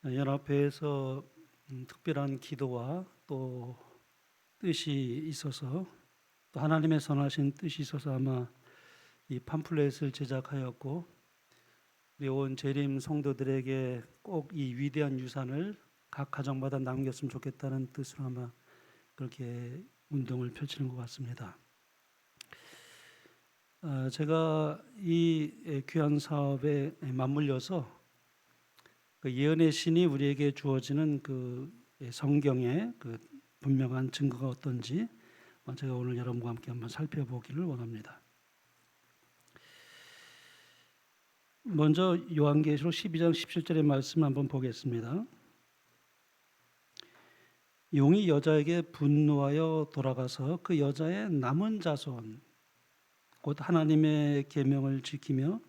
연합회에서 특별한 기도와 또 뜻이 있어서, 또 하나님의 선하신 뜻이 있어서 아마 이 팜플렛을 제작하였고, 우리 온 재림 성도들에게 꼭 이 위대한 유산을 각 가정마다 남겼으면 좋겠다는 뜻으로 아마 그렇게 운동을 펼치는 것 같습니다. 제가 이 귀한 사업에 맞물려서 그 예언의 신이 우리에게 주어지는 그 성경의 그 분명한 증거가 어떤지 제가 오늘 여러분과 함께 한번 살펴보기를 원합니다. 먼저 요한계시록 12장 17절의 말씀 한번 보겠습니다. 용이 여자에게 분노하여 돌아가서 그 여자의 남은 자손 곧 하나님의 계명을 지키며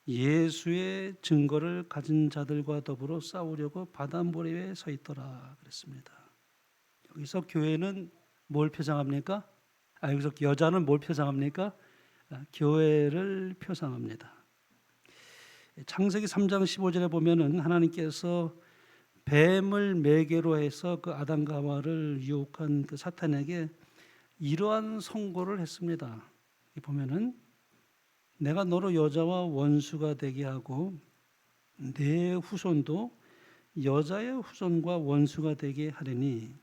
예수의 증거를 가진 자들과 더불어 싸우려고 바닷모래에 서 있더라 그랬습니다. 여기서 교회는 뭘 표상합니까? 여기서 여자는 뭘 표상합니까? 교회를 표상합니다. 창세기 3장 15절에 보면은 하나님께서 뱀을 매개로 해서 그 아담과 하와를 유혹한 그 사탄에게 이러한 선고를 했습니다. 보면은 내가 너로 여자와 원수가 되게 하고 내 후손도 여자의 후손과 원수가 되게 하리니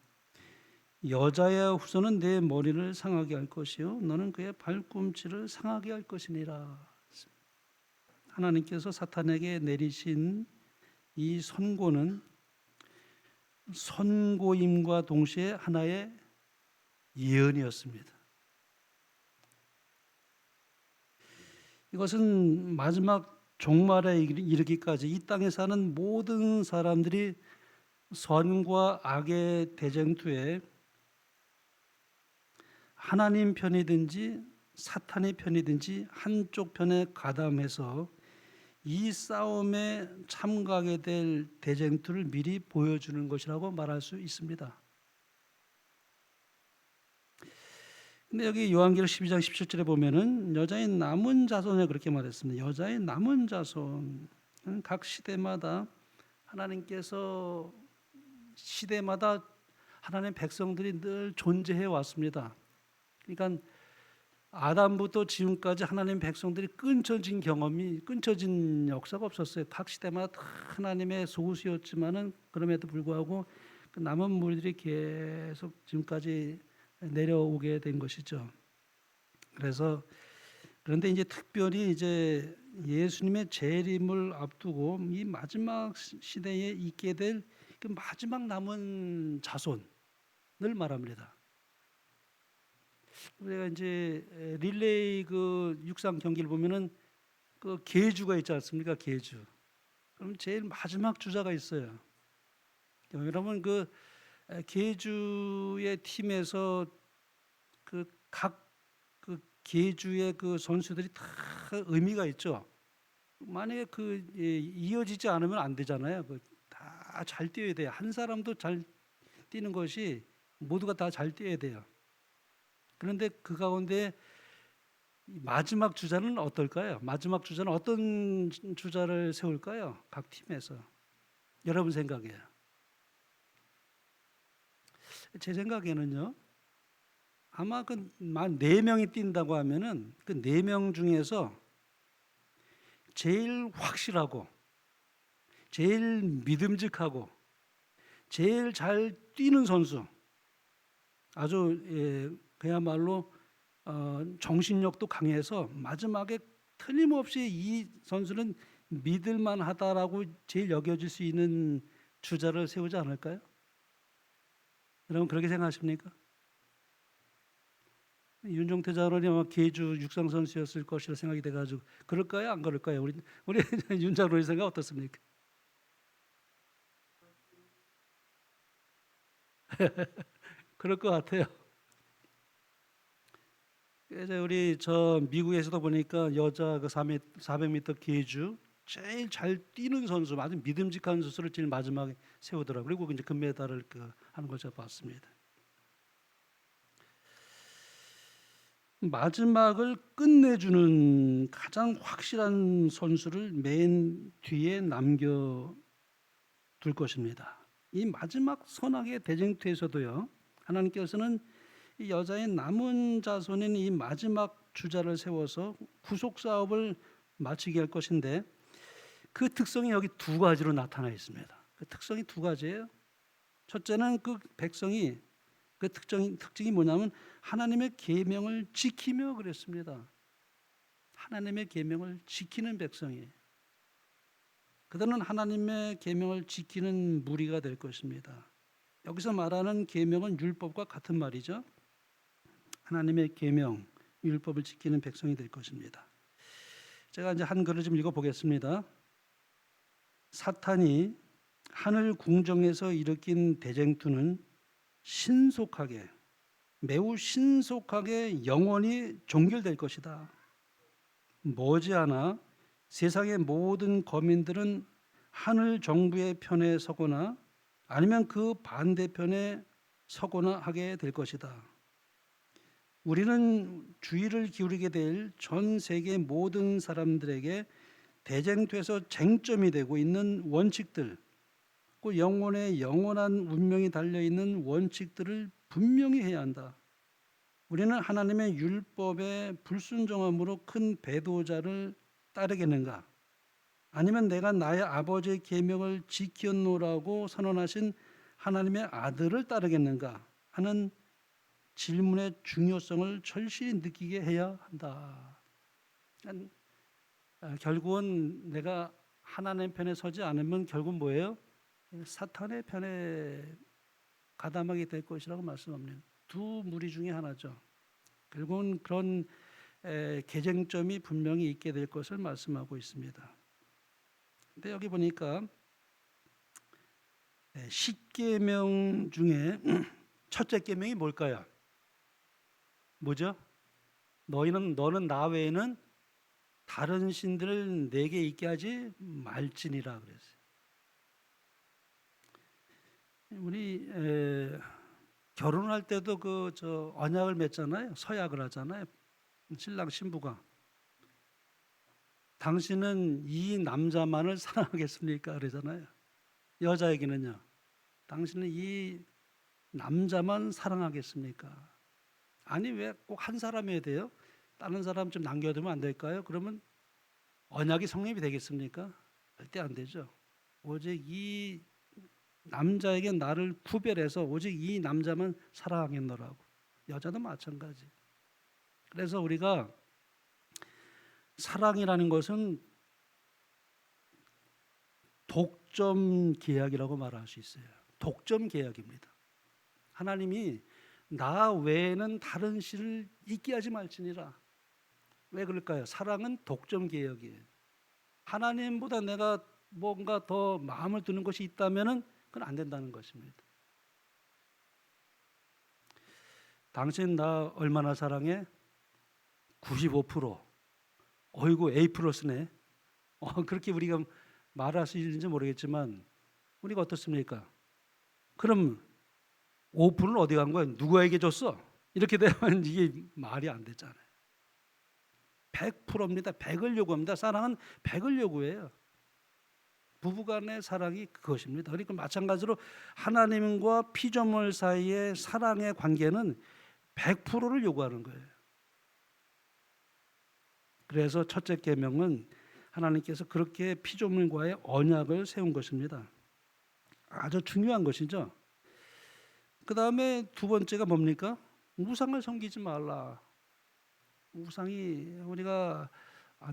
여자의 후손은 내 머리를 상하게 할 것이요 너는 그의 발꿈치를 상하게 할 것이니라. 하나님께서 사탄에게 내리신 이 선고는 선고임과 동시에 하나의 예언이었습니다. 이것은 마지막 종말에 이르기까지 이 땅에 사는 모든 사람들이 선과 악의 대쟁투에 하나님 편이든지 사탄의 편이든지 한쪽 편에 가담해서 이 싸움에 참가하게 될 대쟁투를 미리 보여주는 것이라고 말할 수 있습니다. 근데 여기 요한계시록 12장 17절에 보면은 여자의 남은 자손에 그렇게 말했습니다. 여자의 남은 자손. 각 시대마다 하나님께서 시대마다 하나님의 백성들이 늘 존재해 왔습니다. 그러니까 아담부터 지금까지 하나님의 백성들이 끊쳐진 역사가 없었어요. 각 시대마다 다 하나님의 소수였지만은 그럼에도 불구하고 그 남은 무리들이 계속 지금까지 내려오게 된 것이죠. 그런데 이제 특별히 이제 예수님의 재림을 앞두고 이 마지막 시대에 있게 될 그 마지막 남은 자손을 말합니다. 우리가 이제 릴레이 그 육상 경기를 보면은 그 계주가 있지 않습니까? 계주. 그럼 제일 마지막 주자가 있어요. 여러분 그 계주의 팀에서 그 각 그 계주의 그 선수들이 다 의미가 있죠. 만약에 그 이어지지 않으면 안 되잖아요. 그 다 잘 뛰어야 돼요. 한 사람도 잘 뛰는 것이 모두가 다 잘 뛰어야 돼요. 그런데 그 가운데 마지막 주자는 어떨까요? 마지막 주자는 어떤 주자를 세울까요? 각 팀에서 여러분 생각에요. 제 생각에는요. 아마 그 4명이 뛴다고 하면은 그 4명 중에서 제일 확실하고 제일 믿음직하고 제일 잘 뛰는 선수, 아주 그야말로 정신력도 강해서 마지막에 틀림없이 이 선수는 믿을만하다라고 제일 여겨질 수 있는 주자를 세우지 않을까요? 여러분 그렇게 생각하십니까? 윤종태 장로님 아마 계주 육상 선수였을 것이라 생각이 돼가지고 그럴까요? 안 그럴까요? 우리 윤 장로님 생각 어떻습니까? 그럴 것 같아요. 이제 우리 저 미국에서도 보니까 여자 그 400m 계주 제일 잘 뛰는 선수, 아주 믿음직한 선수를 제일 마지막에 세우더라고요. 그리고 이제 금메달을 하는 걸 제가 봤습니다. 마지막을 끝내주는 가장 확실한 선수를 맨 뒤에 둘 것입니다. 이 마지막 선악의 대쟁투에서도요, 하나님께서는 이 여자의 남은 자손인 이 마지막 주자를 세워서 구속 사업을 마치게 할 것인데, 그 특성이 여기 두 가지로 나타나 있습니다. 그 특성이 두 가지예요. 첫째는 그 백성이, 그 특징이 뭐냐면 하나님의 계명을 지키며 그랬습니다. 하나님의 계명을 지키는 백성이에요. 그들은 하나님의 계명을 지키는 무리가 될 것입니다. 여기서 말하는 계명은 율법과 같은 말이죠. 하나님의 계명, 율법을 지키는 백성이 될 것입니다. 제가 이제 한글을 좀 읽어보겠습니다. 사탄이 하늘 궁정에서 일으킨 대쟁투는 신속하게, 매우 신속하게 영원히 종결될 것이다. 머지않아 세상의 모든 거민들은 하늘 정부의 편에 서거나 아니면 그 반대편에 서거나 하게 될 것이다. 우리는 주의를 기울이게 될 전 세계 모든 사람들에게 대쟁투에서 쟁점이 되고 있는 원칙들, 그 영혼의 영원한 운명이 달려있는 원칙들을 분명히 해야 한다. 우리는 하나님의 율법에 불순종함으로 큰 배도자를 따르겠는가? 아니면 내가 나의 아버지의 계명을 지켰노라고 선언하신 하나님의 아들을 따르겠는가? 하는 질문의 중요성을 절실히 느끼게 해야 한다. 결국은 내가 하나님 편에 서지 않으면 결국 뭐예요? 사탄의 편에 가담하게 될 것이라고 말씀합니다. 두 무리 중에 하나죠. 결국은 그런 개쟁점이 분명히 있게 될 것을 말씀하고 있습니다. 근데 여기 보니까 10계명 중에 첫째 계명이 뭘까요? 뭐죠? 너는 나 외에는 다른 신들을 내게 있게 하지 말지니라 그랬어요. 우리 결혼할 때도 언약을 맺잖아요. 서약을 하잖아요. 신랑 신부가 당신은 이 남자만을 사랑하겠습니까? 그러잖아요. 여자에게는요. 당신은 이 남자만 사랑하겠습니까? 아니 왜 꼭 한 사람이어야 돼요? 다른 사람 좀 남겨두면 안 될까요? 그러면 언약이 성립이 되겠습니까? 절대 안 되죠. 오직 이 남자에게 나를 구별해서 오직 이 남자만 사랑하겠노라고. 여자도 마찬가지. 그래서 우리가 사랑이라는 것은 독점 계약이라고 말할 수 있어요. 독점 계약입니다. 하나님이 나 외에는 다른 신을 있게 하지 말지니라. 왜 그럴까요? 사랑은 독점 계약이에요. 하나님보다 내가 뭔가 더 마음을 두는 것이 있다면은 그건 안 된다는 것입니다. 당신 나 얼마나 사랑해? 95%. 어이구 A 플러스네. 그렇게 우리가 말할 수 있는지 모르겠지만 우리가 어떻습니까? 그럼 5%는 어디 간 거야? 누구에게 줬어? 이렇게 되면 이게 말이 안 되잖아요. 100%입니다. 100을 요구합니다. 사랑은 100을 요구해요. 부부간의 사랑이 그것입니다. 그러니까 마찬가지로 하나님과 피조물 사이의 사랑의 관계는 100%를 요구하는 거예요. 그래서 첫째 계명은 하나님께서 그렇게 피조물과의 언약을 세운 것입니다. 아주 중요한 것이죠. 그 다음에 두 번째가 뭡니까? 우상을 섬기지 말라. 우상이 우리가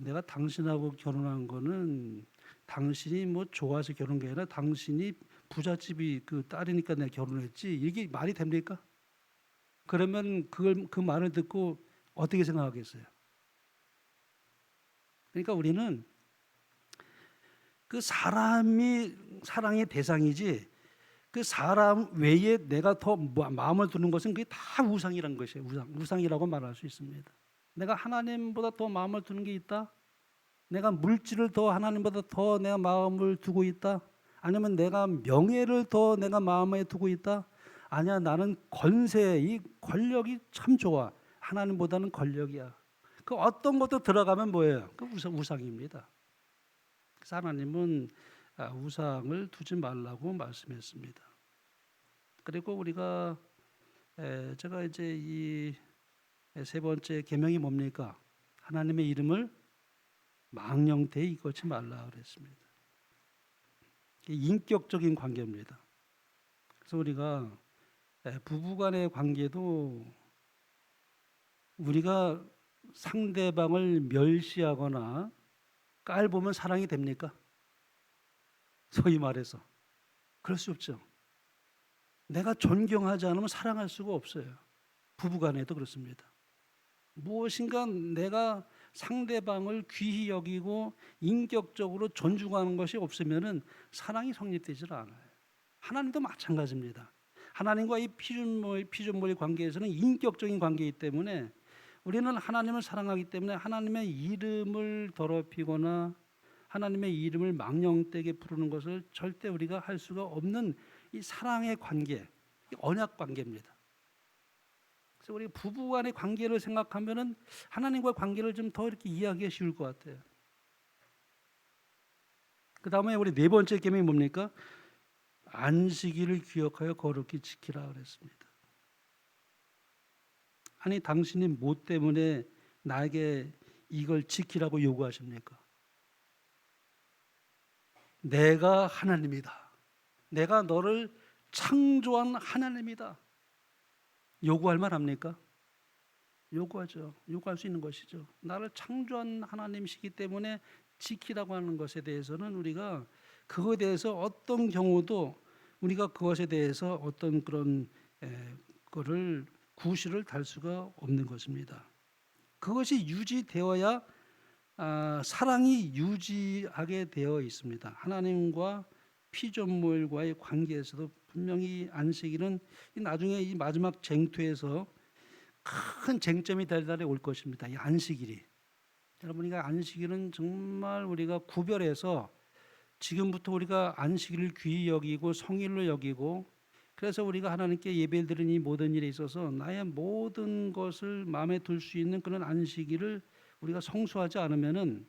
내가 당신하고 결혼한 거는 당신이 뭐 좋아서 결혼한 게 아니라 당신이 부잣집이 그 딸이니까 내가 결혼했지. 이게 말이 됩니까? 그러면 그 말을 듣고 어떻게 생각하겠어요? 그러니까 우리는 그 사람이 사랑의 대상이지 그 사람 외에 내가 더 마음을 두는 것은 그게 다 우상이라는 것이에요. 우상이라고 말할 수 있습니다. 내가 하나님보다 더 마음을 두는 게 있다? 내가 물질을 더 하나님보다 더 내가 마음을 두고 있다? 아니면 내가 명예를 더 내가 마음에 두고 있다? 아니야, 나는 권세, 이 권력이 참 좋아. 하나님보다는 권력이야. 그 어떤 것도 들어가면 뭐예요? 그 우상입니다. 그래서 하나님은 우상을 두지 말라고 말씀했습니다. 그리고 우리가 제가 이제 이 세 번째 계명이 뭡니까? 하나님의 이름을 망령되이 이거지 말라 그랬습니다. 인격적인 관계입니다. 그래서 우리가 부부간의 관계도 우리가 상대방을 멸시하거나 깔보면 사랑이 됩니까? 소위 말해서 그럴 수 없죠. 내가 존경하지 않으면 사랑할 수가 없어요. 부부간에도 그렇습니다. 무엇인가 내가 상대방을 귀히 여기고 인격적으로 존중하는 것이 없으면은 사랑이 성립되질 않아요. 하나님도 마찬가지입니다. 하나님과 이 피조물의 관계에서는 인격적인 관계이기 때문에 우리는 하나님을 사랑하기 때문에 하나님의 이름을 더럽히거나 하나님의 이름을 망령되게 부르는 것을 절대 우리가 할 수가 없는 이 사랑의 관계, 언약 관계입니다. 그래서 우리 부부간의 관계를 생각하면은 하나님과 관계를 좀 더 이렇게 이해하기가 쉬울 것 같아요. 그 다음에 우리 네 번째 계명이 뭡니까? 안식일을 기억하여 거룩히 지키라 그랬습니다. 아니 당신이 뭐 때문에 나에게 이걸 지키라고 요구하십니까? 내가 하나님이다. 내가 너를 창조한 하나님이다. 요구할 만 합니까? 요구하죠. 요구할 수 있는 것이죠. 나를 창조한 하나님이시기 때문에 지키라고 하는 것에 대해서는 우리가 그거에 대해서 어떤 경우도 우리가 그것에 대해서 어떤 그런 거를 구실을 달 수가 없는 것입니다. 그것이 유지되어야 사랑이 유지하게 되어 있습니다. 하나님과 피조물과의 관계에서도 분명히 안식일은 나중에 이 마지막 쟁투에서 큰 쟁점이 될 날에 올 것입니다. 이 안식일이. 여러분, 이 안식일은 정말 우리가 구별해서 지금부터 우리가 안식일을 귀히 여기고 성일로 여기고 그래서 우리가 하나님께 예배를 드리는 이 모든 일에 있어서 나의 모든 것을 마음에 둘 수 있는 그런 안식일을 우리가 성수하지 않으면은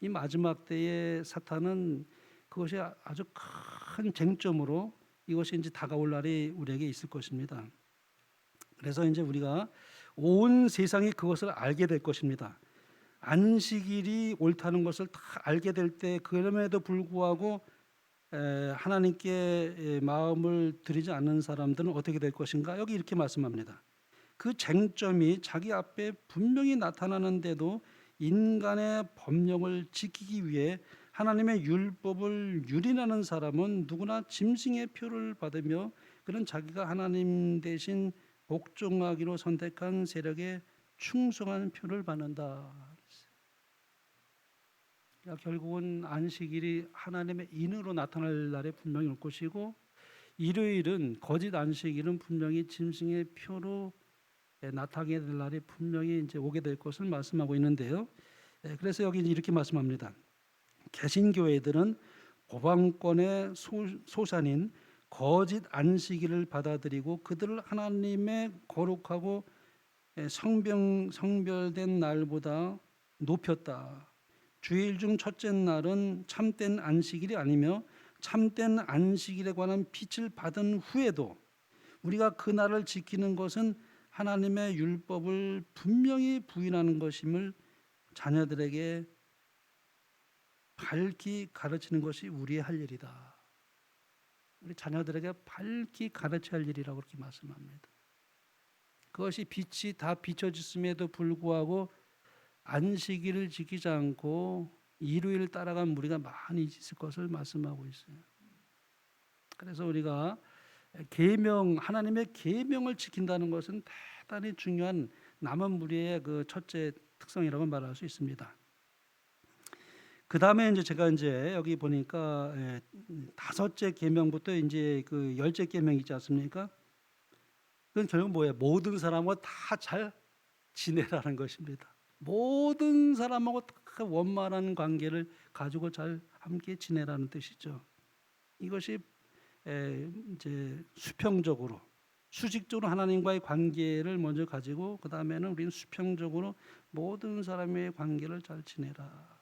이 마지막 때에 사탄은 그것이 아주 큰 쟁점으로 이것이 이제 다가올 날이 우리에게 있을 것입니다. 그래서 이제 우리가 온 세상이 그것을 알게 될 것입니다. 안식일이 옳다는 것을 다 알게 될 때 그럼에도 불구하고 하나님께 마음을 드리지 않는 사람들은 어떻게 될 것인가? 여기 이렇게 말씀합니다. 그 쟁점이 자기 앞에 분명히 나타나는데도 인간의 법령을 지키기 위해 하나님의 율법을 유린하는 사람은 누구나 짐승의 표를 받으며 그는 자기가 하나님 대신 복종하기로 선택한 세력에 충성한 표를 받는다. 결국은 안식일이 하나님의 인으로 나타날 날에 분명히 올 것이고 일요일은 거짓 안식일은 분명히 짐승의 표로 나타나게 될 날이 분명히 이제 오게 될 것을 말씀하고 있는데요. 그래서 여기 이렇게 말씀합니다. 개신교회들은 고방권의 소산인 거짓 안식일을 받아들이고 그들을 하나님의 거룩하고 성별된 날보다 높였다. 주일 중 첫째 날은 참된 안식일이 아니며 참된 안식일에 관한 빛을 받은 후에도 우리가 그 날을 지키는 것은 하나님의 율법을 분명히 부인하는 것임을 자녀들에게 밝히 가르치는 것이 우리의 할 일이다. 우리 자녀들에게 밝히 가르쳐야 할 일이라고 그렇게 말씀합니다. 그것이 빛이 다 비춰졌음에도 불구하고 안식일을 지키지 않고 일요일을 따라간 무리가 많이 있을 것을 말씀하고 있어요. 그래서 우리가 하나님의 계명을 지킨다는 것은 대단히 중요한 남은 무리의 그 첫째 특성이라고 말할 수 있습니다. 그 다음에 이제 제가 이제 여기 보니까 다섯째 계명부터 이제 그 열째 계명 있지 않습니까? 그건 결국 뭐예요? 모든 사람과 다 잘 지내라는 것입니다. 모든 사람하고 다 원만한 관계를 가지고 잘 함께 지내라는 뜻이죠. 이것이 이제 수평적으로 수직적으로 하나님과의 관계를 먼저 가지고 그 다음에는 우리는 수평적으로 모든 사람의 관계를 잘 지내라.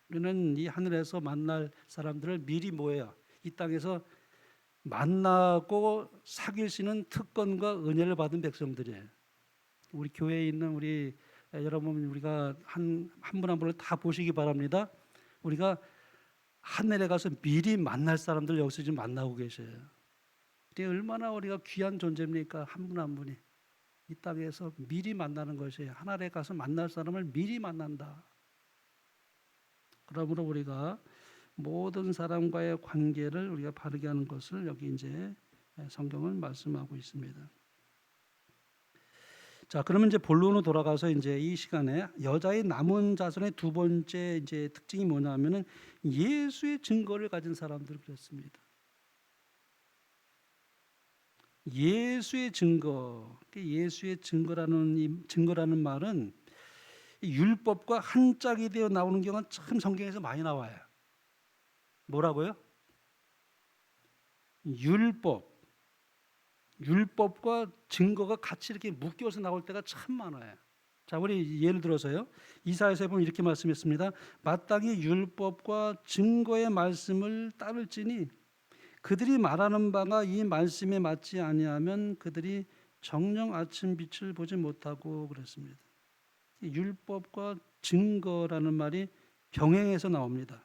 우리는 이 하늘에서 만날 사람들을 미리 뭐예요? 이 땅에서 만나고 사귈 수 있는 특권과 은혜를 받은 백성들이에요. 우리 교회에 있는 우리 여러분, 우리가 한 분 한 분을 다 보시기 바랍니다. 우리가 하늘에 가서 미리 만날 사람들 여기서 지금 만나고 계셔요. 얼마나 우리가 귀한 존재입니까? 한 분 한 분이 이 땅에서 미리 만나는 것이에요. 하늘에 가서 만날 사람을 미리 만난다. 그러므로 우리가 모든 사람과의 관계를 우리가 바르게 하는 것을 여기 이제 성경은 말씀하고 있습니다. 자, 그러면 이제 본론으로 돌아가서 이제 이 시간에 여자의 남은 자손의 두 번째 이제 특징이 뭐냐면은 예수의 증거를 가진 사람들 그랬습니다. 예수의 증거, 예수의 증거라는 말은 율법과 한 짝이 되어 나오는 경우는 참 성경에서 많이 나와요. 뭐라고요? 율법과 증거가 같이 이렇게 묶여서 나올 때가 참 많아요. 자, 우리 예를 들어서요. 이사야서에 보면 이렇게 말씀했습니다. 마땅히 율법과 증거의 말씀을 따를지니 그들이 말하는 바가 이 말씀에 맞지 아니하면 그들이 정녕 아침 빛을 보지 못하고 그랬습니다. 율법과 증거라는 말이 병행해서 나옵니다.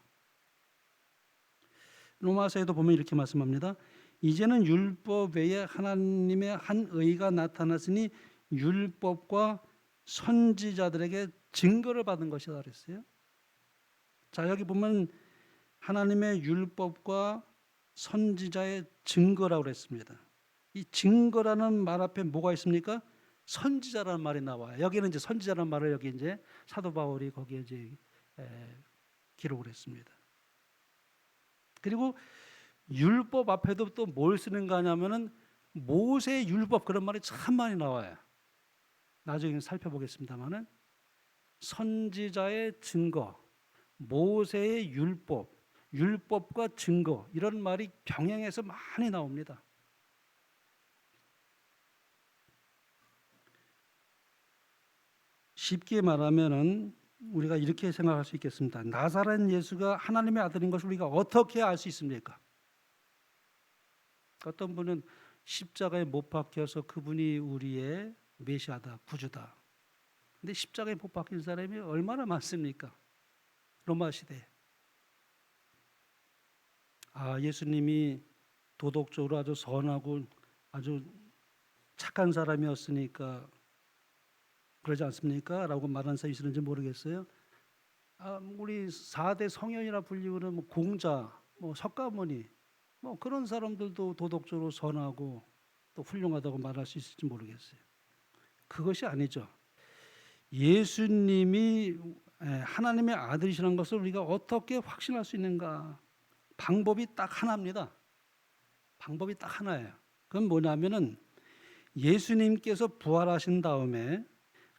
로마서에도 보면 이렇게 말씀합니다. 이제는 율법 외에 하나님의 한 의가 나타났으니 율법과 선지자들에게 증거를 받은 것이다 그랬어요. 자, 여기 보면 하나님의 율법과 선지자의 증거라고 그랬습니다. 이 증거라는 말 앞에 뭐가 있습니까? 선지자라는 말이 나와요. 여기는 이제 선지자라는 말을 여기 이제 사도 바울이 거기에 이제 기록을 했습니다. 그리고 율법 앞에도 또 뭘 쓰는가 하냐면은 모세의 율법 그런 말이 참 많이 나와요. 나중에 살펴보겠습니다만은 선지자의 증거, 모세의 율법과 증거 이런 말이 병행해서 많이 나옵니다. 쉽게 말하면은 우리가 이렇게 생각할 수 있겠습니다. 나사렛 예수가 하나님의 아들인 것을 우리가 어떻게 알 수 있습니까? 어떤 분은 십자가에 못 박혀서 그분이 우리의 메시아다, 구주다. 근데 십자가에 못 박힌 사람이 얼마나 많습니까? 로마 시대에. 예수님이 도덕적으로 아주 선하고 아주 착한 사람이었으니까 그러지 않습니까? 라고 말하는 사람이 있는지 모르겠어요. 우리 4대 성현이라 불리우는 뭐 공자, 뭐 석가모니, 뭐 그런 사람들도 도덕적으로 선하고 또 훌륭하다고 말할 수 있을지 모르겠어요. 그것이 아니죠. 예수님이 하나님의 아들이시라는 것을 우리가 어떻게 확신할 수 있는가? 방법이 딱 하나입니다. 방법이 딱 하나예요. 그건 뭐냐면은 예수님께서 부활하신 다음에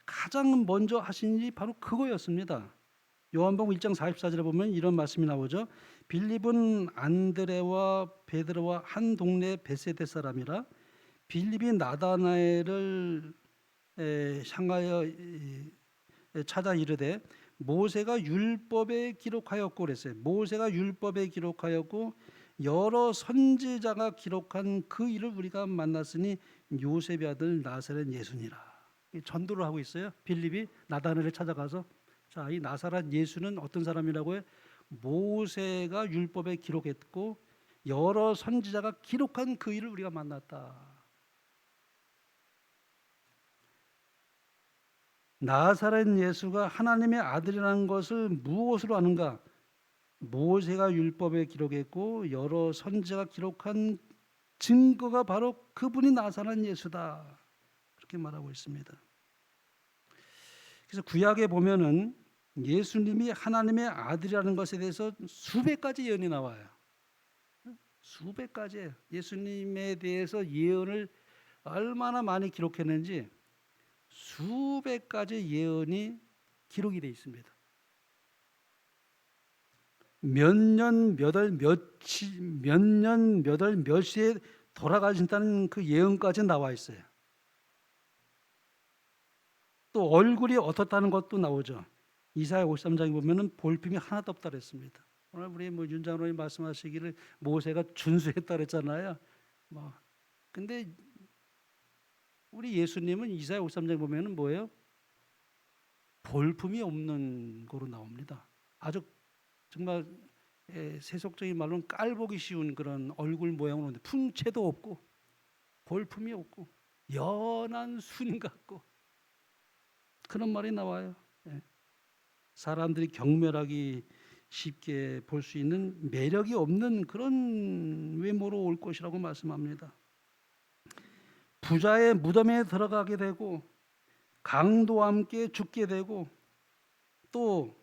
가장 먼저 하신 일이 바로 그거였습니다. 요한복음 1장 44절에 보면 이런 말씀이 나오죠. 빌립은 안드레와 베드로와 한 동네 베세데 사람이라 빌립이 나다나엘을 향하여 찾아 이르되 모세가 율법에 기록하였고 그랬어요. 모세가 율법에 기록하였고 여러 선지자가 기록한 그 일을 우리가 만났으니 요셉의 아들 나사렛 예수니라. 전도를 하고 있어요. 빌립이 나다나엘을 찾아가서 자, 이 나사렛 예수는 어떤 사람이라고요? 모세가 율법에 기록했고 여러 선지자가 기록한 그 일을 우리가 만났다. 나사렛 예수가 하나님의 아들이라는 것을 무엇으로 아는가? 모세가 율법에 기록했고 여러 선지자가 기록한 증거가 바로 그분이 나사렛 예수다. 그렇게 말하고 있습니다. 그래서 구약에 보면은 예수님이 하나님의 아들이라는 것에 대해서 수백 가지 예언이 나와요. 수백 가지 예수님에 대해서 예언을 얼마나 많이 기록했는지 수백 가지 예언이 기록이 되어 있습니다. 몇 년 몇 월 몇 시에 돌아가신다는 그 예언까지 나와 있어요. 또 얼굴이 어떻다는 것도 나오죠. 이사야 53장에 보면은 볼품이 하나도 없다 그랬습니다. 오늘 우리 윤 장로님 말씀하시기를 모세가 준수했다 그랬잖아요. 근데 우리 예수님은 이사야 53장에 보면은 뭐예요? 볼품이 없는 거로 나옵니다. 아주 정말 세속적인 말로는 깔보기 쉬운 그런 얼굴 모양으로 오는데 풍채도 없고 볼품이 없고 연한 순 같고 그런 말이 나와요. 사람들이 경멸하기 쉽게 볼 수 있는 매력이 없는 그런 외모로 올 것이라고 말씀합니다. 부자의 무덤에 들어가게 되고 강도와 함께 죽게 되고 또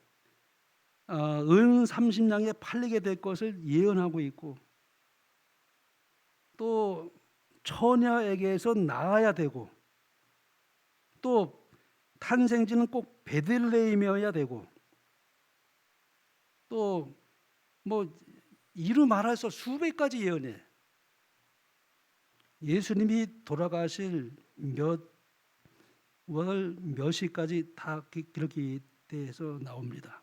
은 30냥에 팔리게 될 것을 예언하고 있고 또 처녀에게서 낳아야 되고 또 탄생지는 꼭 베들레헴이어야 되고 또 이루 말할 수 수백 가지 예언에 예수님이 돌아가실 몇 월 몇 시까지 다 기록이 돼서 나옵니다.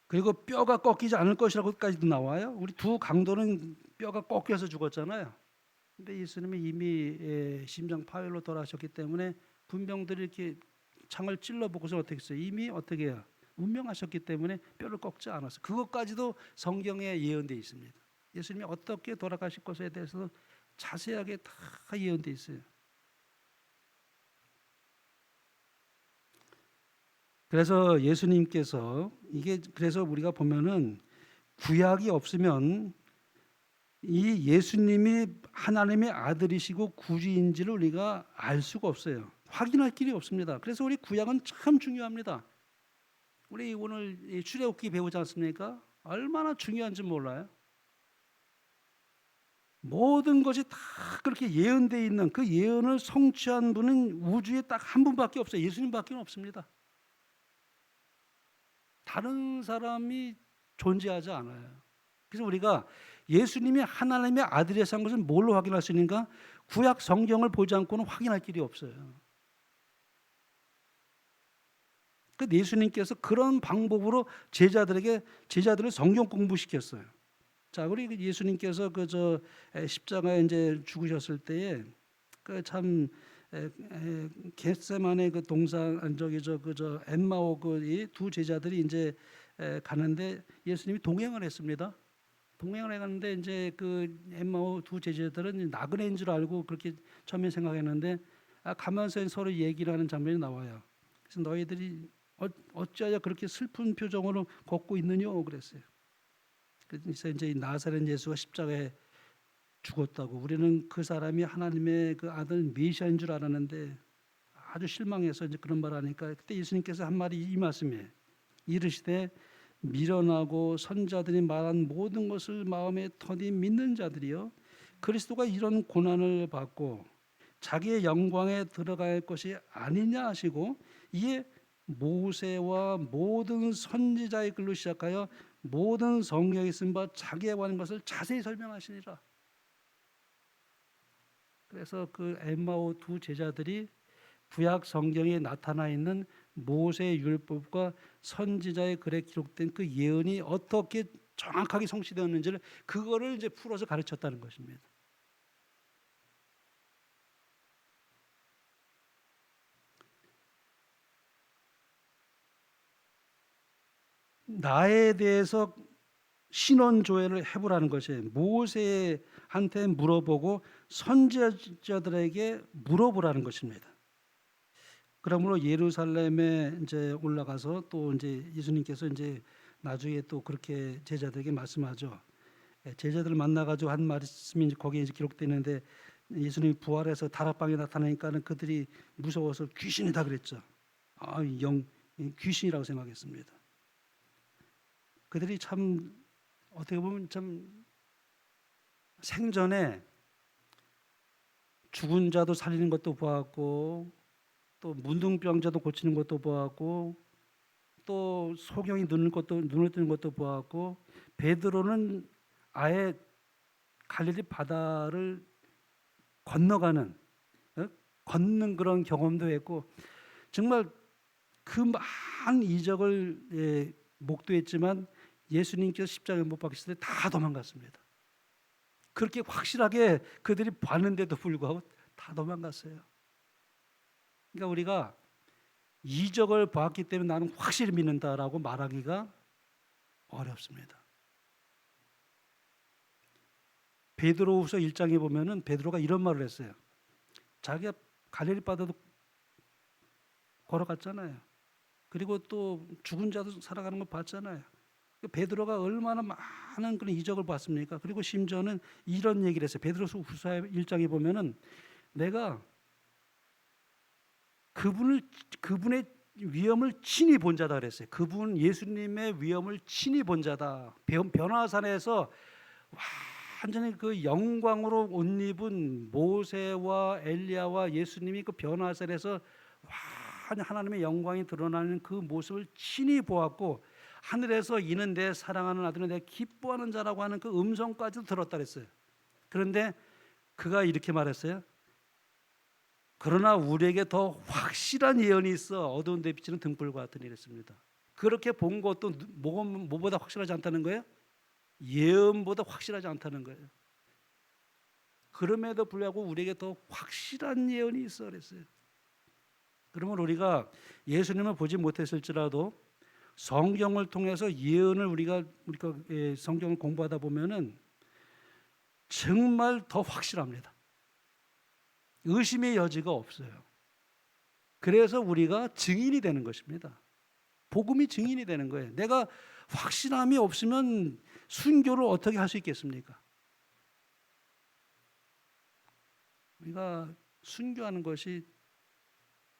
그리고 뼈가 꺾이지 않을 것이라고까지도 나와요. 우리 두 강도는 뼈가 꺾여서 죽었잖아요. 근데 예수님이 이미 심장 파열로 돌아가셨기 때문에 분병들이 이렇게 창을 찔러보고서 어떻게 했어요? 이미 어떻게 해요? 운명하셨기 때문에 뼈를 꺾지 않았어요. 그것까지도 성경에 예언되어 있습니다. 예수님이 어떻게 돌아가실 것에 대해서 자세하게 다 예언되어 있어요. 그래서 예수님께서 그래서 우리가 보면은 구약이 없으면 이 예수님이 하나님의 아들이시고 구주인지를 우리가 알 수가 없어요. 확인할 길이 없습니다. 그래서 우리 구약은 참 중요합니다. 우리 오늘 출애굽기 배우지 않습니까? 얼마나 중요한지 몰라요. 모든 것이 다 그렇게 예언되어 있는 그 예언을 성취한 분은 우주에 딱 한 분밖에 없어요. 예수님밖에 없습니다. 다른 사람이 존재하지 않아요. 그래서 우리가 예수님이 하나님의 아들이라서 한 것은 뭘로 확인할 수 있는가? 구약 성경을 보지 않고는 확인할 길이 없어요. 그 예수님께서 그런 방법으로 제자들을 성경 공부시켰어요. 자, 우리 예수님께서 십자가에 이제 죽으셨을 때에 참 겟세마네 그 동산 엠마오 이 두 제자들이 이제 가는데 예수님이 동행을 했습니다. 동행을 해가는데 이제 그 엠마오 두 제자들은 나그네인 줄 알고 그렇게 처음에 생각했는데 가면서 서로 얘기를 하는 장면이 나와요. 그래서 너희들이 어찌하여 그렇게 슬픈 표정으로 걷고 있느냐 그랬어요. 그래서 이제 나사렛 예수가 십자가에 죽었다고 우리는 그 사람이 하나님의 그 아들 메시아인 줄 알았는데 아주 실망해서 이제 그런 말 하니까 그때 예수님께서 한 말이 이 말씀이에요. 이르시되 미련하고 선자들이 말한 모든 것을 마음에 터니 믿는 자들이요 그리스도가 이런 고난을 받고 자기의 영광에 들어갈 것이 아니냐 하시고 이에 모세와 모든 선지자의 글로 시작하여 모든 성경에 쓴 바 자기에 관한 것을 자세히 설명하시니라. 그래서 그 엠마오 두 제자들이 구약 성경에 나타나 있는 모세의 율법과 선지자의 글에 기록된 그 예언이 어떻게 정확하게 성취되었는지를 그거를 이제 풀어서 가르쳤다는 것입니다. 나에 대해서 신원 조회를 해보라는 것이 모세한테 물어보고 선지자들에게 물어보라는 것입니다. 그러므로 예루살렘에 이제 올라가서 또 이제 예수님께서 이제 나중에 또 그렇게 제자들에게 말씀하죠. 제자들을 만나가지고 한 말씀이 이제 거기에 이제 기록되는데 예수님이 부활해서 다락방에 나타나니까는 그들이 무서워서 귀신이다 그랬죠. 귀신이라고 생각했습니다. 그들이 참 어떻게 보면 참 생전에 죽은 자도 살리는 것도 보았고 또 문둥병자도 고치는 것도 보았고 또 소경이 눈을 뜨는 것도 보았고 베드로는 아예 갈릴리 바다를 걷는 그런 경험도 했고 정말 그 많은 이적을 목도했지만 예수님께서 십자가에 못 박히실 때 다 도망갔습니다. 그렇게 확실하게 그들이 봤는데도 불구하고 다 도망갔어요. 그러니까 우리가 이적을 봤기 때문에 나는 확실히 믿는다라고 말하기가 어렵습니다. 베드로후서 1장에 보면은 베드로가 이런 말을 했어요. 자기가 갈릴리 바다도 걸어갔잖아요. 그리고 또 죽은 자도 살아가는 거 봤잖아요. 베드로가 얼마나 많은 그런 이적을 봤습니까? 그리고 심지어는 이런 얘기를 했어요. 베드로후서 1장에 보면은 내가 그분의 위엄을 친히 본 자다 그랬어요. 그분 예수님의 위엄을 친히 본 자다. 변화산에서 완전히 그 영광으로 옷 입은 모세와 엘리야와 예수님이 그 변화산에서 완전 하나님의 영광이 드러나는 그 모습을 친히 보았고 하늘에서 이는 내 사랑하는 아들은 내 기뻐하는 자라고 하는 그 음성까지도 들었다 그랬어요. 그런데 그가 이렇게 말했어요. 그러나 우리에게 더 확실한 예언이 있어 어두운 데 비치는 등불과 같으니 이랬습니다. 그렇게 본 것도 뭐보다 확실하지 않다는 거예요? 예언보다 확실하지 않다는 거예요. 그럼에도 불구하고 우리에게 더 확실한 예언이 있어 그랬어요. 그러면 우리가 예수님을 보지 못했을지라도 성경을 통해서 예언을 우리가 성경을 공부하다 보면은 정말 더 확실합니다. 의심의 여지가 없어요. 그래서 우리가 증인이 되는 것입니다. 복음이 증인이 되는 거예요. 내가 확신함이 없으면 순교를 어떻게 할 수 있겠습니까? 우리가 순교하는 것이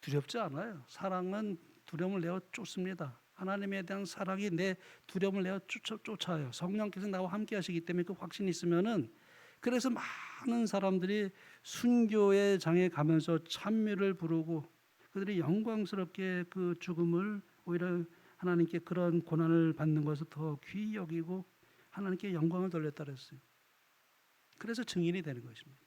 두렵지 않아요. 사랑은 두려움을 내어 쫓습니다. 하나님에 대한 사랑이 내 두려움을 내어 쫓아요. 성령께서 나와 함께 하시기 때문에 그 확신이 있으면은 그래서 많은 사람들이 순교의 장에 가면서 찬미를 부르고 그들이 영광스럽게 그 죽음을 오히려 하나님께 그런 고난을 받는 것을 더 귀히 여기고 하나님께 영광을 돌렸다 그랬어요. 그래서 증인이 되는 것입니다.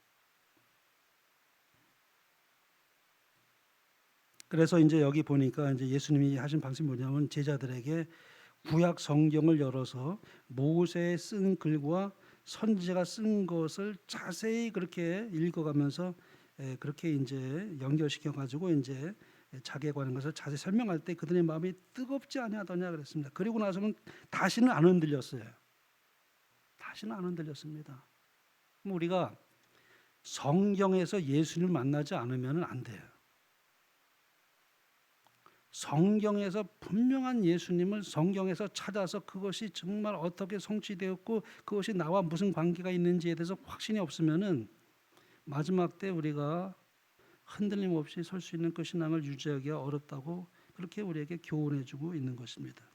그래서 이제 여기 보니까 이제 예수님이 하신 방식이 뭐냐면 제자들에게 구약 성경을 열어서 모세의 쓴 글과 선지자가 쓴 것을 자세히 그렇게 읽어가면서 그렇게 이제 연결시켜 가지고 이제 자기에 관한 것을 자세히 설명할 때 그들의 마음이 뜨겁지 아니하더냐 그랬습니다. 그리고 나서는 다시는 안 흔들렸어요. 다시는 안 흔들렸습니다. 그럼 우리가 성경에서 예수님을 만나지 않으면 안 돼요. 성경에서 분명한 예수님을 성경에서 찾아서 그것이 정말 어떻게 성취되었고 그것이 나와 무슨 관계가 있는지에 대해서 확신이 없으면은 마지막 때 우리가 흔들림 없이 설 수 있는 그 신앙을 유지하기가 어렵다고 그렇게 우리에게 교훈해주고 있는 것입니다.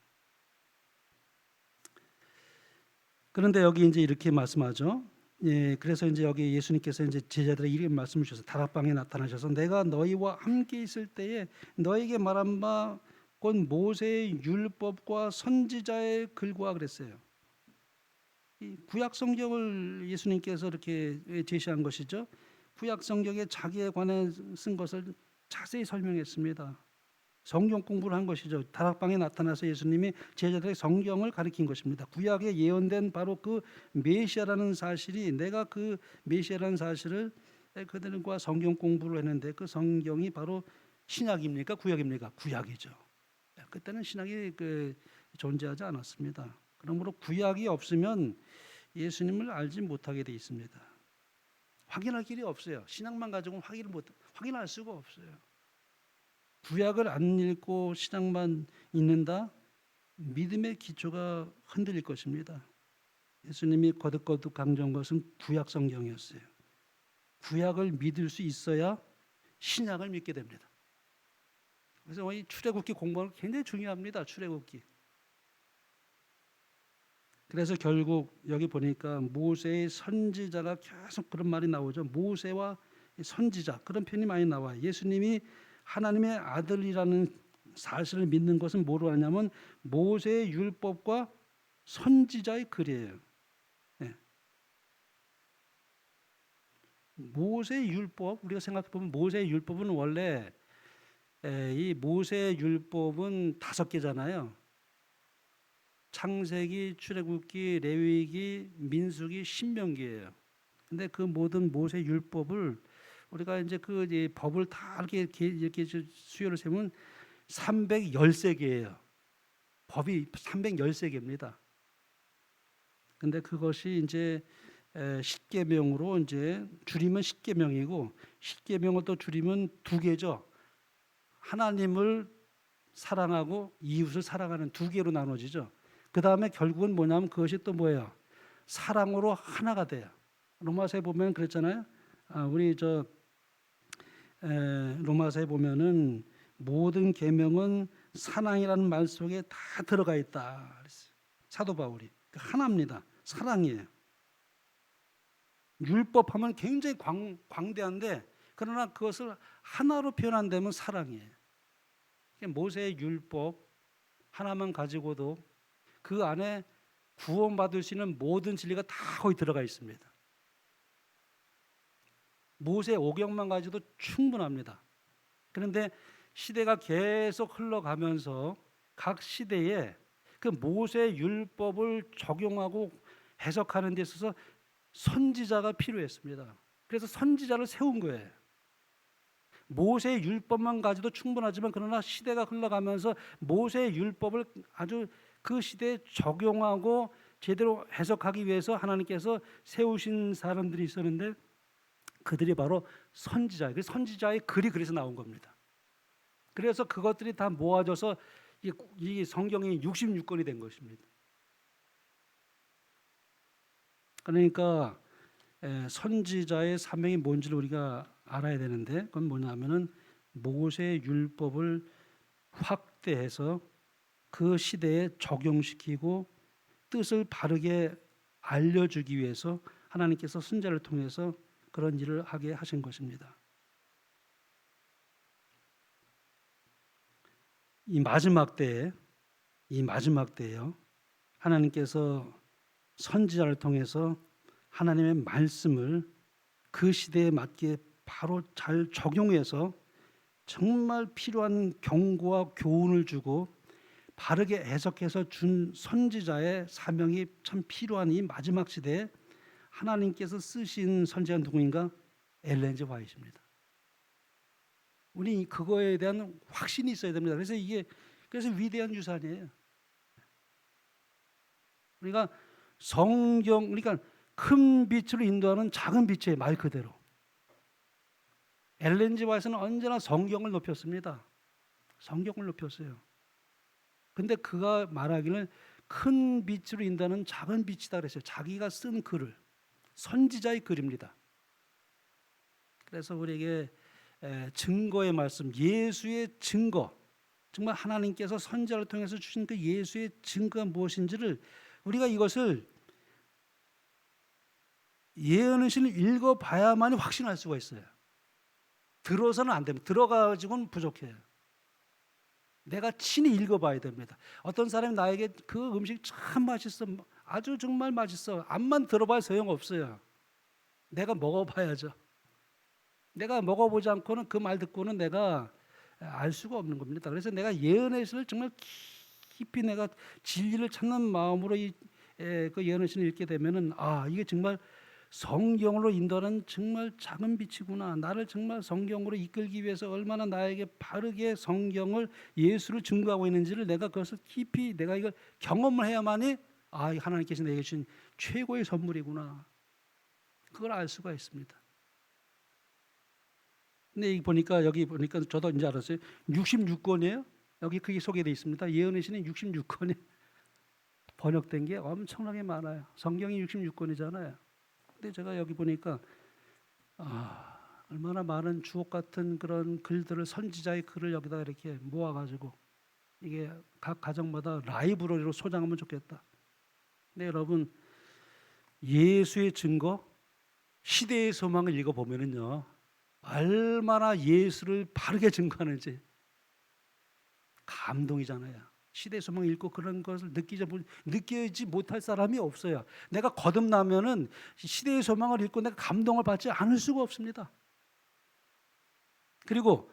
그런데 여기 이제 이렇게 말씀하죠. 그래서 이제 여기 예수님께서 이제 제자들에게 이렇게 말씀을 주셔서 다락방에 나타나셔서 내가 너희와 함께 있을 때에 너에게 말한 바 곧 모세의 율법과 선지자의 글과 그랬어요. 이 구약 성경을 예수님께서 이렇게 제시한 것이죠. 구약 성경에 자기에 관해 쓴 것을 자세히 설명했습니다. 성경 공부를 한 것이죠. 다락방에 나타나서 예수님이 제자들에게 성경을 가르친 것입니다. 구약에 예언된 바로 그 메시아라는 사실이 내가 그 메시아라는 사실을 그들과 성경 공부를 했는데 그 성경이 바로 신약입니까? 구약입니까? 구약이죠. 그때는 신약이 존재하지 않았습니다. 그러므로 구약이 없으면 예수님을 알지 못하게 돼 있습니다. 확인할 길이 없어요. 신약만 가지고는 확인할 수가 없어요. 구약을 안 읽고 신약만 읽는다? 믿음의 기초가 흔들릴 것입니다. 예수님이 거듭거듭 강조한 것은 구약 성경이었어요. 구약을 믿을 수 있어야 신약을 믿게 됩니다. 그래서 이 출애굽기 공부하는 게 굉장히 중요합니다. 출애굽기. 그래서 결국 여기 보니까 모세의 선지자가 계속 그런 말이 나오죠. 모세와 선지자 그런 표현이 많이 나와요. 예수님이 하나님의 아들이라는 사실을 믿는 것은 뭐로 하냐면 모세의 율법과 선지자의 글이에요. 네. 모세의 율법 우리가 생각해 보면 모세의 율법은 원래 이 모세 율법은 5개잖아요. 창세기, 출애굽기, 레위기, 민수기, 신명기예요. 근데 그 모든 모세 율법을 우리가 이제 그 이제 법을 다 이렇게 수요를 세우면 313개예요. 법이 313개입니다. 근데 그것이 이제 10계명으로 이제 줄이면 10계명이고 10계명을 또 줄이면 2개죠. 하나님을 사랑하고 이웃을 사랑하는 2개로 나눠지죠. 그 다음에 결국은 뭐냐면 그것이 또 뭐예요? 사랑으로 하나가 돼요. 로마서에 보면 그랬잖아요. 우리 로마서에 보면은 모든 계명은 사랑이라는 말 속에 다 들어가 있다. 그랬어요. 사도 바울이 하나입니다. 사랑이에요. 율법하면 굉장히 광대한데 그러나 그것을 하나로 표현한다면 사랑이에요. 모세의 율법 하나만 가지고도 그 안에 구원받을 수 있는 모든 진리가 다 거기 들어가 있습니다. 모세 오경만 가지도 충분합니다. 그런데 시대가 계속 흘러가면서 각 시대에 그 모세 율법을 적용하고 해석하는 데 있어서 선지자가 필요했습니다. 그래서 선지자를 세운 거예요. 모세 율법만 가지도 충분하지만 그러나 시대가 흘러가면서 모세 율법을 아주 그 시대에 적용하고 제대로 해석하기 위해서 하나님께서 세우신 사람들이 있었는데 그들이 바로 선지자예요. 그 선지자의 글이 그래서 나온 겁니다. 그래서 그것들이 다 모아져서 이 성경이 66권이 된 것입니다. 그러니까 선지자의 사명이 뭔지를 우리가 알아야 되는데 그건 뭐냐면은 모세의 율법을 확대해서 그 시대에 적용시키고 뜻을 바르게 알려주기 위해서 하나님께서 선지자를 통해서 그런 일을 하게 하신 것입니다. 이 마지막 때에요. 하나님께서 선지자를 통해서 하나님의 말씀을 그 시대에 맞게 바로 잘 적용해서 정말 필요한 경고와 교훈을 주고 바르게 해석해서 준 선지자의 사명이 참 필요한 이 마지막 시대에 하나님께서 쓰신 선지자는 누구인가? 엘렌 G 화이트입니다. 우리 그거에 대한 확신이 있어야 됩니다. 그래서 위대한 유산이에요. 우리가 그러니까 큰 빛으로 인도하는 작은 빛의 말 그대로. 엘렌 G 화이트는 언제나 성경을 높였습니다. 성경을 높였어요. 근데 그가 말하기를 큰 빛으로 인도하는 작은 빛이다 그랬어요. 자기가 쓴 글을. 선지자의 글입니다. 그래서 우리에게 증거의 말씀, 예수의 증거, 정말 하나님께서 선지자를 통해서 주신 그 예수의 증거가 무엇인지를 우리가 이것을 예언의 신을 읽어봐야만이 확신할 수가 있어요. 들어서는 안 됩니다. 들어가지고는 부족해요. 내가 친히 읽어봐야 됩니다. 어떤 사람이 나에게 그 음식 참 맛있어, 아주 정말 맛있어, 암만 들어봐야 소용없어요. 내가 먹어봐야죠. 내가 먹어보지 않고는 그 말 듣고는 내가 알 수가 없는 겁니다. 그래서 내가 예언의 신을 정말 깊이 내가 진리를 찾는 마음으로 그 예언의 신을 읽게 되면은 이게 정말 성경으로 인도하는 정말 작은 빛이구나. 나를 정말 성경으로 이끌기 위해서 얼마나 나에게 바르게 성경을 예수를 증거하고 있는지를 내가 그것을 깊이 내가 이걸 경험을 해야만이 하나님께서 내게 주신 최고의 선물이구나. 그걸 알 수가 있습니다. 근데 여기 보니까 저도 이제 알았어요. 66권이에요. 여기 그게 소개되어 있습니다. 예언의 신은 66권이 번역된 게 엄청나게 많아요. 성경이 66권이잖아요. 근데 제가 여기 보니까 얼마나 많은 주옥 같은 그런 글들을 선지자의 글을 여기다 이렇게 모아가지고 이게 각 가정마다 라이브러리로 소장하면 좋겠다. 근데 여러분 예수의 증거, 시대의 소망을 읽어보면은요 얼마나 예수를 바르게 증거하는지 감동이잖아요. 시대의 소망을 읽고 그런 것을 느끼지 못할 사람이 없어요. 내가 거듭나면은 시대의 소망을 읽고 내가 감동을 받지 않을 수가 없습니다. 그리고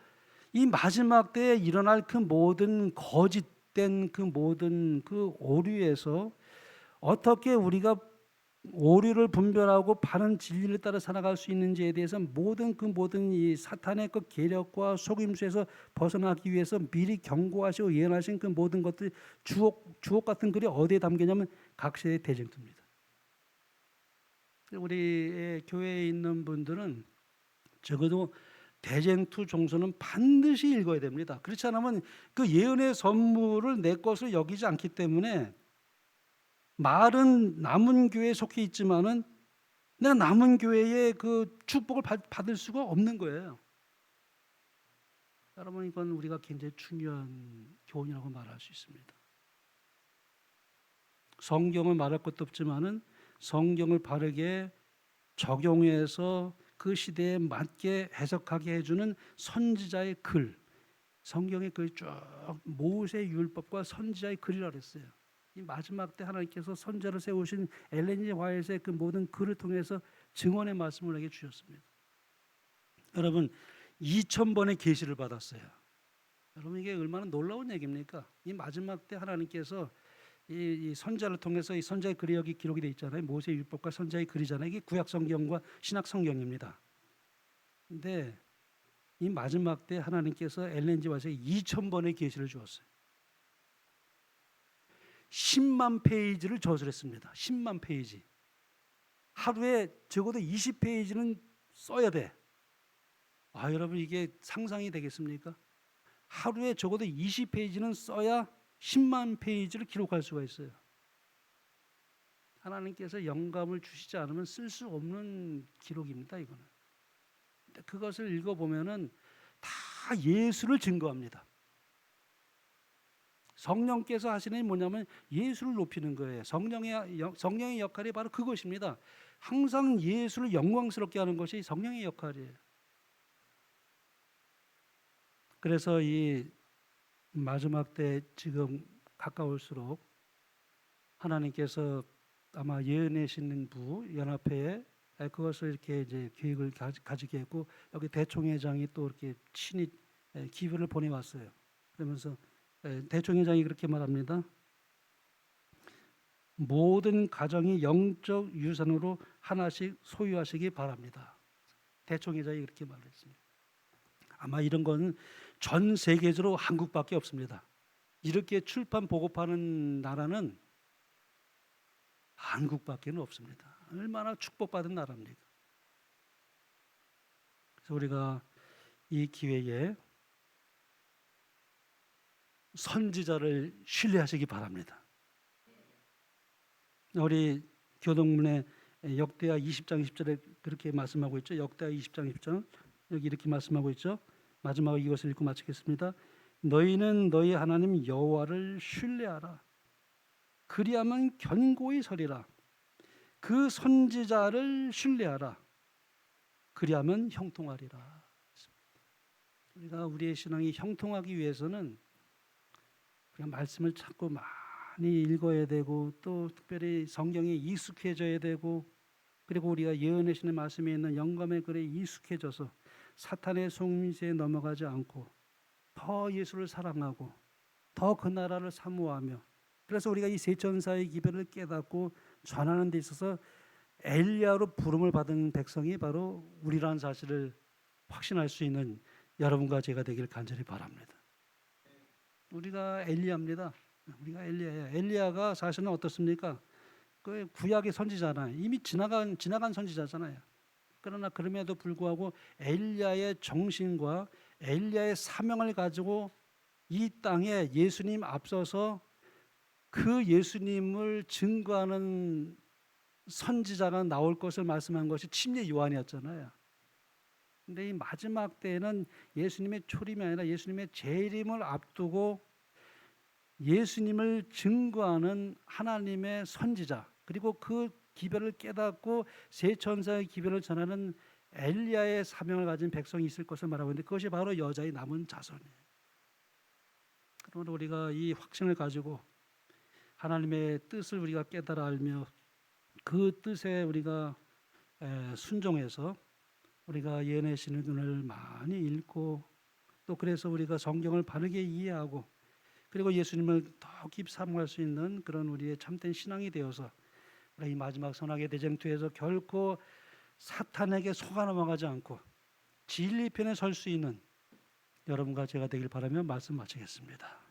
이 마지막 때에 일어날 그 모든 거짓된 그 모든 그 오류에서 어떻게 우리가 오류를 분별하고 바른 진리를 따라 살아갈 수 있는지에 대해서 모든 이 사탄의 그 계략과 속임수에서 벗어나기 위해서 미리 경고하시고 예언하신 그 모든 것들이 주옥 같은 글이 어디에 담기냐면 각세의 대쟁투입니다. 우리 교회에 있는 분들은 적어도 대쟁투 종서는 반드시 읽어야 됩니다. 그렇지 않으면 그 예언의 선물을 내 것으로 여기지 않기 때문에 말은 남은 교회에 속해 있지만은 내가 남은 교회의 그 축복을 받을 수가 없는 거예요. 여러분, 이건 우리가 굉장히 중요한 교훈이라고 말할 수 있습니다. 성경을 말할 것도 없지만은 성경을 바르게 적용해서 그 시대에 맞게 해석하게 해주는 선지자의 글, 성경의 글 쭉 모세 율법과 선지자의 글이라고 그랬어요. 이 마지막 때 하나님께서 선지자를 세우신 엘렌 G. 화이트의 그 모든 글을 통해서 증언의 말씀을 내게 주셨습니다. 여러분, 2000번의 계시를 받았어요. 여러분, 이게 얼마나 놀라운 얘기입니까? 이 마지막 때 하나님께서 이 선지자를 통해서 이 선지자의 글이 여기 기록이 되어 있잖아요. 모세 율법과 선지자의 글이잖아요. 이게 구약 성경과 신약 성경입니다. 근데 이 마지막 때 하나님께서 엘렌 G. 화이트에 2000번의 계시를 주었어요. 10만 페이지를 저술했습니다. 10만 페이지. 하루에 적어도 20페이지는 써야 돼. 여러분, 이게 상상이 되겠습니까? 하루에 적어도 20페이지는 써야 10만 페이지를 기록할 수가 있어요. 하나님께서 영감을 주시지 않으면 쓸 수 없는 기록입니다, 이거는. 근데 그것을 읽어보면은 다 예수를 증거합니다. 성령께서 하시는 게 뭐냐면 예수를 높이는 거예요. 성령의 역할이 바로 그것입니다. 항상 예수를 영광스럽게 하는 것이 성령의 역할이에요. 그래서 이 마지막 때 지금 가까울수록 하나님께서 아마 예언하시는 부 연합회에 그것을 이렇게 이제 계획을 가지게 했고, 여기 대총회장이 또 이렇게 친히 기부를 보내왔어요. 그러면서 대총회장이 그렇게 말합니다. 모든 가정이 영적 유산으로 하나씩 소유하시기 바랍니다. 대총회장이 그렇게 말했습니다. 아마 이런 건 전 세계적으로 한국밖에 없습니다. 이렇게 출판 보급하는 나라는 한국밖에는 없습니다. 얼마나 축복받은 나라입니까? 그래서 우리가 이 기회에 선지자를 신뢰하시기 바랍니다. 우리 교동문의 역대하 20장 20절에 그렇게 말씀하고 있죠. 역대하 20장 20절 여기 이렇게 말씀하고 있죠. 마지막으로 이것을 읽고 마치겠습니다. 너희는 너희 하나님 여호와를 신뢰하라. 그리하면 견고히 서리라. 그 선지자를 신뢰하라. 그리하면 형통하리라. 우리가 우리의 신앙이 형통하기 위해서는 우리가 말씀을 자꾸 많이 읽어야 되고, 또 특별히 성경에 익숙해져야 되고, 그리고 우리가 예언하시는 말씀에 있는 영감의 글에 익숙해져서 사탄의 속임수에 넘어가지 않고 더 예수를 사랑하고 더 그 나라를 사모하며, 그래서 우리가 이 세 천사의 기별을 깨닫고 전하는 데 있어서 엘리야로 부름을 받은 백성이 바로 우리라는 사실을 확신할 수 있는 여러분과 제가 되길 간절히 바랍니다. 우리가 엘리야입니다. 우리가 엘리야예요. 엘리야가 사실은 어떻습니까? 그 구약의 선지자잖아요. 이미 지나간 선지자잖아요. 그러나 그럼에도 불구하고 엘리야의 정신과 엘리야의 사명을 가지고 이 땅에 예수님 앞서서 그 예수님을 증거하는 선지자가 나올 것을 말씀한 것이 침례 요한이었잖아요. 근데 이 마지막 때에는 예수님의 초림이 아니라 예수님의 재림을 앞두고 예수님을 증거하는 하나님의 선지자, 그리고 그 기별을 깨닫고 세 천사의 기별을 전하는 엘리야의 사명을 가진 백성이 있을 것을 말하고 있는데, 그것이 바로 여자의 남은 자손이에요. 그러므로 우리가 이 확신을 가지고 하나님의 뜻을 우리가 깨달아 알며 그 뜻에 우리가 순종해서 우리가 예언의 신을 많이 읽고 또 그래서 우리가 성경을 바르게 이해하고 그리고 예수님을 더 깊이 사모할 수 있는 그런 우리의 참된 신앙이 되어서 이 마지막 선악의 대쟁투에서 결코 사탄에게 속아 넘어가지 않고 진리 편에 설 수 있는 여러분과 제가 되길 바라며 말씀 마치겠습니다.